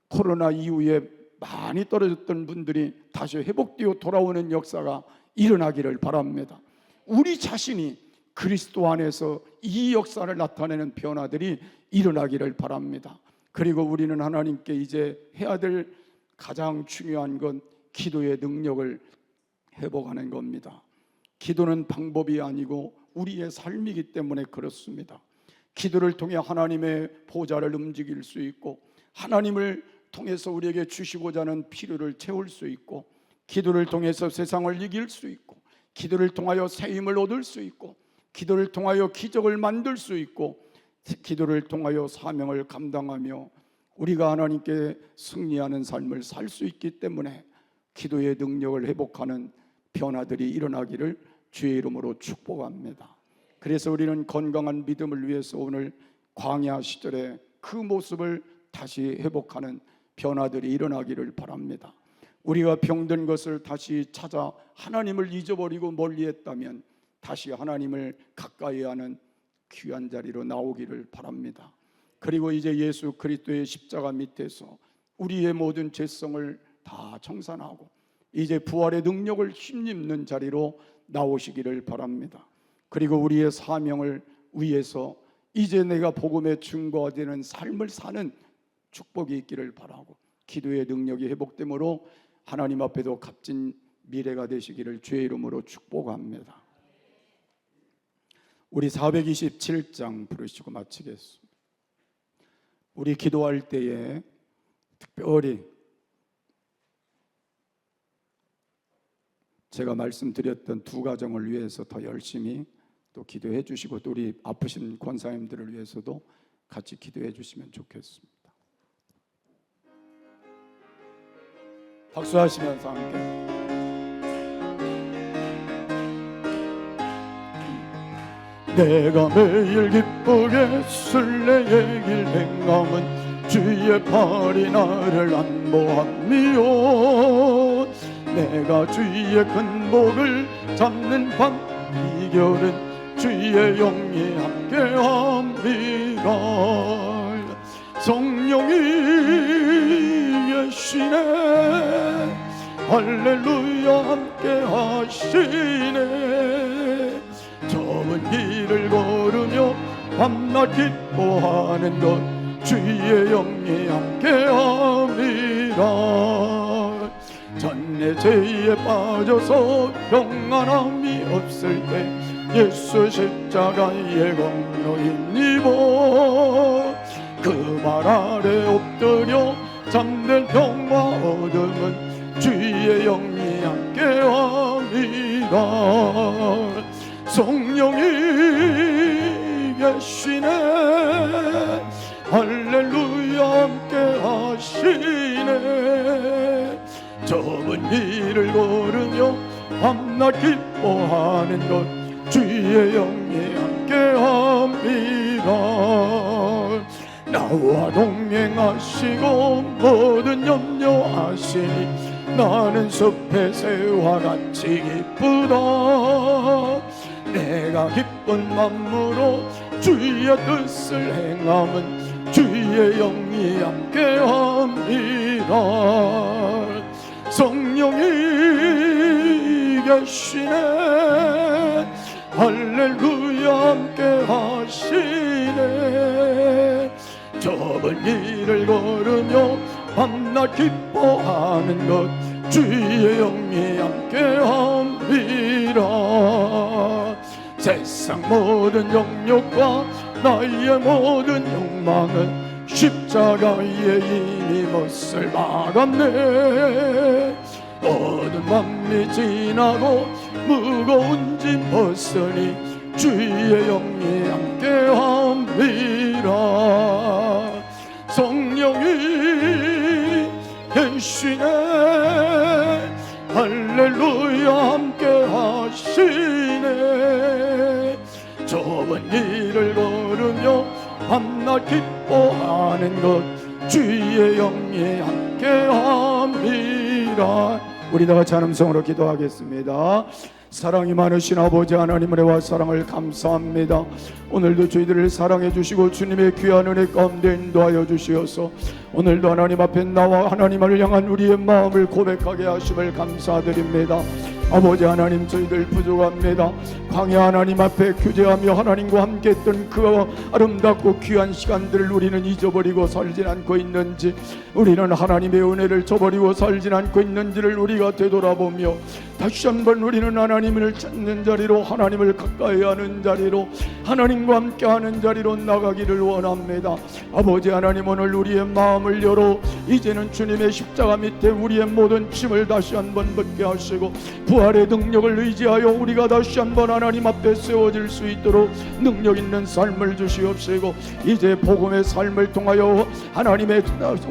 코로나 이후에 많이 떨어졌던 분들이 다시 회복되어 돌아오는 역사가 일어나기를 바랍니다. 우리 자신이 그리스도 안에서 이 역사를 나타내는 변화들이 일어나기를 바랍니다. 그리고 우리는 하나님께 이제 해야 될 가장 중요한 건 기도의 능력을 회복하는 겁니다. 기도는 방법이 아니고 우리의 삶이기 때문에 그렇습니다. 기도를 통해 하나님의 보좌를 움직일 수 있고, 하나님을 통해서 우리에게 주시고자 하는 필요를 채울 수 있고, 기도를 통해서 세상을 이길 수 있고, 기도를 통하여 새 힘을 얻을 수 있고, 기도를 통하여 기적을 만들 수 있고, 기도를 통하여 사명을 감당하며 우리가 하나님께 승리하는 삶을 살 수 있기 때문에 기도의 능력을 회복하는 변화들이 일어나기를 주의 이름으로 축복합니다. 그래서 우리는 건강한 믿음을 위해서 오늘 광야 시절에 그 모습을 다시 회복하는 변화들이 일어나기를 바랍니다. 우리가 병든 것을 다시 찾아 하나님을 잊어버리고 멀리했다면 다시 하나님을 가까이 하는 귀한 자리로 나오기를 바랍니다. 그리고 이제 예수 그리스도의 십자가 밑에서 우리의 모든 죄성을 다 청산하고 이제 부활의 능력을 힘입는 자리로 나오시기를 바랍니다. 그리고 우리의 사명을 위해서 이제 내가 복음의 증거가 되는 삶을 사는 축복이 있기를 바라고 기도의 능력이 회복되므로 하나님 앞에도 값진 미래가 되시기를 주의 이름으로 축복합니다. 우리 427장 부르시고 마치겠습니다. 우리 기도할 때에 특별히 제가 말씀드렸던 두 가정을 위해서 더 열심히 또 기도해 주시고 또 우리 아프신 권사님들을 위해서도 같이 기도해 주시면 좋겠습니다. 박수하시면서 함께 내가 매일 기쁘게 순례의 길 행함은 주의 팔이 나를 안보함이요 내가 주의 큰 복을 잡는 밤 이결은 주의 영이 함께합니다. 성령이 계시네 할렐루야 함께하시네 좁은 길을 걸으며 밤낮 기뻐하는 것 주의 영이 함께합니다. 전내 죄에 빠져서 평안함이 없을 때 예수 십자가의 공로 힘입어 그 말 아래 엎드려 잠든 평화 얻음은 주의 영이 함께합니다. 성령이 계시네 할렐루야 함께하시네 좁은 길을 걸으며 밤낮 기뻐하는 것 주의 영이 함께합니다. 나와 동행하시고 모든 염려하시니 나는 숲의 새와 같이 기쁘다. 내가 기쁜 맘으로 주의 뜻을 행함은 주의 영이 함께합니다. 성령이 계시네 할렐루야 함께하시네 좁은 길을 걸으며 밤낮 기뻐하는 것 주의 영이 함께합니다. 세상 모든 영역과 나의 모든 욕망은 십자가에 이미 못을 박았네. 어두운 밤이 지나고 무거운 짐 벗으니 주의 영이 함께합니다. 성령이 계시네 할렐루야 함께하시네 좁은 길을 걸으며 밤낮 기뻐하는 것 주의 영이 함께합니다. 우리 다 같이 한 음성으로 기도하겠습니다. 사랑이 많으신 아버지 하나님 은혜와 사랑을 감사합니다. 오늘도 저희들을 사랑해 주시고 주님의 귀한 은혜 가운데 인도하여 주시어서 오늘도 하나님 앞에 나와 하나님을 향한 우리의 마음을 고백하게 하심을 감사드립니다. 아버지 하나님 저희들 부족합니다. 광야 하나님 앞에 교제하며 하나님과 함께 했던 그 아름답고 귀한 시간들을 우리는 잊어버리고 살진 않고 있는지, 우리는 하나님의 은혜를 저버리고 살진 않고 있는지를 우리가 되돌아보며 다시 한번 우리는 하나님을 찾는 자리로, 하나님을 가까이 하는 자리로, 하나님과 함께하는 자리로 나가기를 원합니다. 아버지 하나님, 오늘 우리의 마음을 열어 이제는 주님의 십자가 밑에 우리의 모든 짐을 다시 한번 벗게 하시고 부활의 능력을 의지하여 우리가 다시 한번 하나님 앞에 세워질 수 있도록 능력 있는 삶을 주시옵시고, 이제 복음의 삶을 통하여 하나님의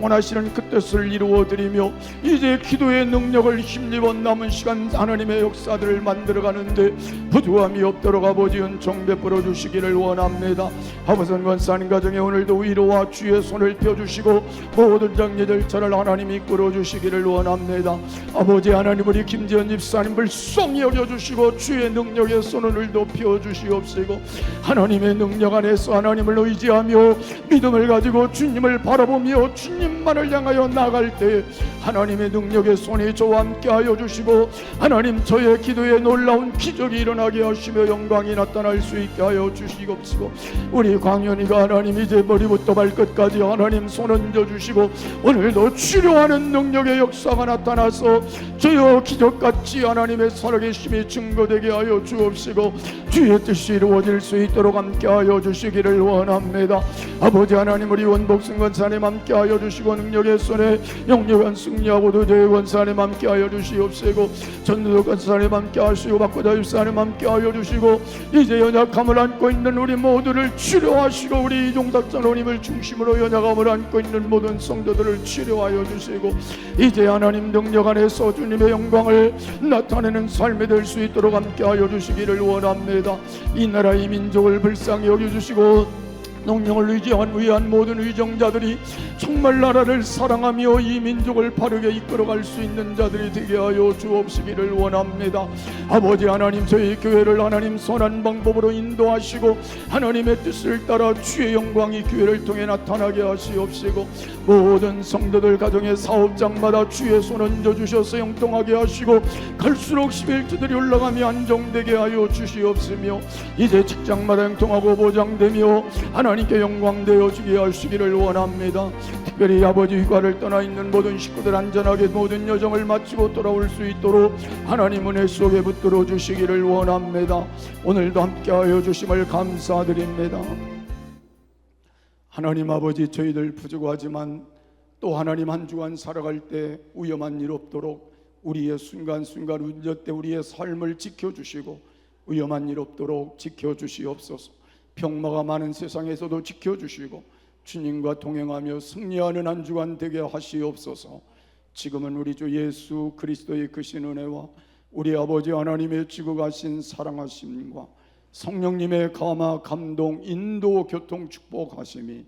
원하시는 그 뜻을 이루어 드리며 이제 기도의 능력을 힘입어 남은 시간 하나님의 역사들을 만들어 가는데 부족함이 없도록 아버지 은총 베풀어 주시기를 원합니다. 아버지 권사님 가정에 오늘도 위로와 주의 손을 펴주시고 모든 장례절차를 하나님 이끌어 주시기를 원합니다. 아버지 하나님, 우리 김지연 집사님 불쌍히 여겨주시고 주의 능력의 손을 높여 주시옵시고, 하나님의 능력 안에서 하나님을 의지하며 믿음을 가지고 주님을 바라보며 주님만을 향하여 나갈 때 하나님의 능력의 손이 저와 함께 하여 주시고 하나님 저의 기도에 놀라운 기적이 일어나게 하시며 영광이 나타날 수 있게 하여 주시옵시고, 우리 광현이가 하나님 이제 머리부터 발끝까지 하나님 손 얹어 주시고 오늘도 치료하는 능력의 역사가 나타나서 저여 기적같이 하나님의 살아계심이 증거되게 하여 주옵시고 주의 뜻이 이루어질 수 있도록 함께 하여 주시기를 원합니다. 아버지 하나님, 우리 원복승 권사님 함께 하여 주시고 능력의 손에 영력한 승리하고 도저히 권사님 함께 하여 주시옵시고 전도덕 권사님 함께 하시고 박고자 집사님 함께 하여 주시고 이제 연약함을 안고 있는 우리 모두를 치료하시고 우리 이종탁 장로님을 중심으로 연약함을 안고 있는 모든 성도들을 치료하여 주시고 이제 하나님 능력 안에서 주님의 영광을 나타내는 삶이 될 수 있도록 함께 하여 주시기를 원합니다. 이 나라 이 민족을 불쌍히 여겨주시고 능력을 위한 모든 의정자들이 정말 나라를 사랑하며 이 민족을 바르게 이끌어갈 수 있는 자들이 되게 하여 주옵시기를 원합니다. 아버지 하나님, 저희 교회를 하나님 선한 방법으로 인도하시고 하나님의 뜻을 따라 주의 영광이 교회를 통해 나타나게 하시옵시고 모든 성도들 가정의 사업장마다 주의 손 얹어주셔서 형통하게 하시고 갈수록 11주들이 올라가며 안정되게 하여 주시옵시며 이제 직장마다 형통하고 보장되며 하나님께 영광되어 주게 하시기를 원합니다. 특별히 아버지 휴가를 떠나 있는 모든 식구들 안전하게 모든 여정을 마치고 돌아올 수 있도록 하나님 은혜 속에 붙들어 주시기를 원합니다. 오늘도 함께하여 주심을 감사드립니다. 하나님 아버지, 저희들 부족하지만 또 하나님 한 주간 살아갈 때 위험한 일 없도록 우리의 순간순간 운전 때 우리의 삶을 지켜주시고 위험한 일 없도록 지켜주시옵소서. 병마가 많은 세상에서도 지켜주시고 주님과 동행하며 승리하는 한 주간 되게 하시옵소서. 지금은 우리 주 예수 그리스도의 크신 은혜와 우리 아버지 하나님의 지고 가신 사랑하심과 성령님의 감화 감동 인도 교통 축복하심이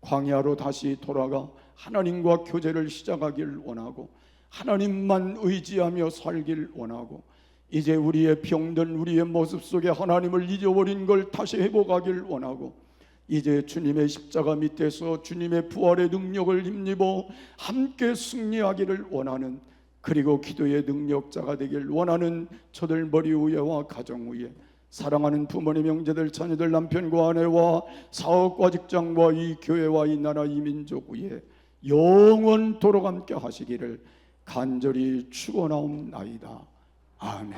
광야로 다시 돌아가 하나님과 교제를 시작하길 원하고 하나님만 의지하며 살길 원하고 이제 우리의 병든 우리의 모습 속에 하나님을 잊어버린 걸 다시 회복하길 원하고 이제 주님의 십자가 밑에서 주님의 부활의 능력을 힘입어 함께 승리하기를 원하는, 그리고 기도의 능력자가 되길 원하는 저들 머리 위에와 가정 위에 사랑하는 부모님, 형제들, 자녀들, 남편과 아내와 사업과 직장과 이 교회와 이 나라 이 민족 위에 영원토록 함께 하시기를 간절히 축원하옵나이다. 아멘.